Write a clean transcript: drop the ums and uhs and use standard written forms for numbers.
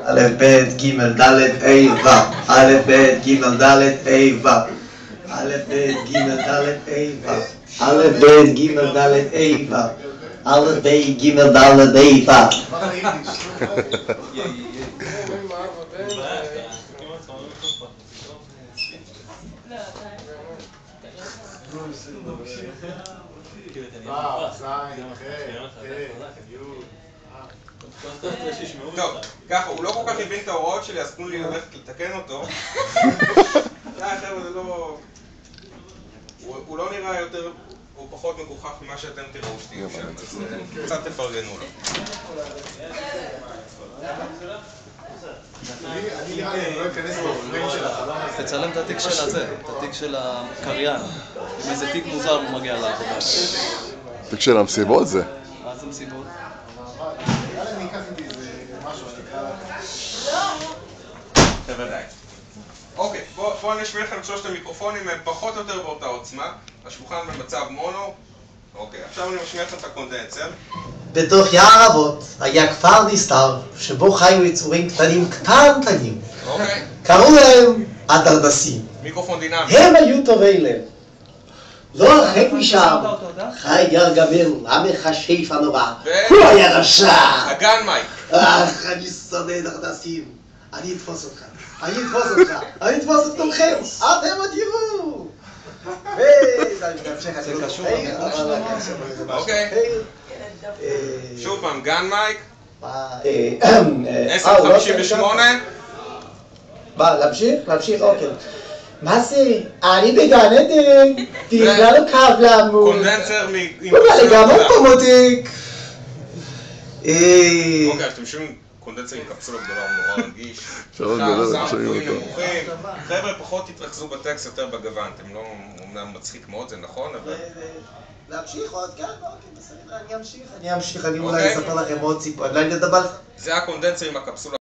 א' ב' ג' ד' ה' ו' א' ב' ג' ד' ה' ו' א' ב' ג' ד' ה' ו' א' ב' ג' ד' ה' ו' א' ב' ג' ד' ה' ו' טוב, ככה, הוא לא כל כך הבין את ההוראות שלי, אז תנו לי ללכת לתקן אותו. חבר'ה, זה לא... הוא לא נראה יותר... הוא פחות מגוחך ממה שאתם תראו שתהיו שם, אז קצת תפרגנו לו. אני נראה לי, אני לא אכנס בפריים של החלום הזה. תצלם את התיק של הזה, את התיק של הקריין. עם איזה תיק מוזר הוא מגיע לעבודה. תיק של המסיבות זה? מה זה מסיבות? יאללה, אני אקח איתי איזה משהו שתקרא לך. בוודאי. אוקיי, בואו נשמיע לכם את שלושת המיקרופונים, הם פחות או יותר באותה עוצמה. השולחן במצב מונו. אוקיי, עכשיו אני משמיע לכם את הקונדנסר. בתוך יער אבות היה כפר נסתר שבו חיו יצורים קטנים קטנטנים. אוקיי. קראו להם הדרדסים. מיקרופון דינמי. הם היו טובי לב. לא הרחק משם חי גרגמל המכשף הנורא. הוא היה רשע. הגן מייק. אני שונא דרדסים. אני אתפוס אותך. אני אתפוס את כולכם. אתם עוד תראו. זה קשור. אוקיי. שוב פעם, גן מייק. 10:58. להמשיך, אוקיי. מה זה? אני בגן עדן. תראה לו קו לעמוד. קונדנסר אולי גם עוד פה מותיק. אוקיי, אז אתם שומעים קונדנסר עם קפסולה גדולה, הוא נורא רגיש. חבר'ה, פחות תתרכזו בטקסט, יותר בגוון. אתם לא... אומנם מצחיק מאוד, זה נכון, אבל... להמשיך עוד? כן, אוקיי, בסדר, אני אמשיך. אני אולי אספר לכם עוד סיפור. זה הקונדנסר עם הקפסולה.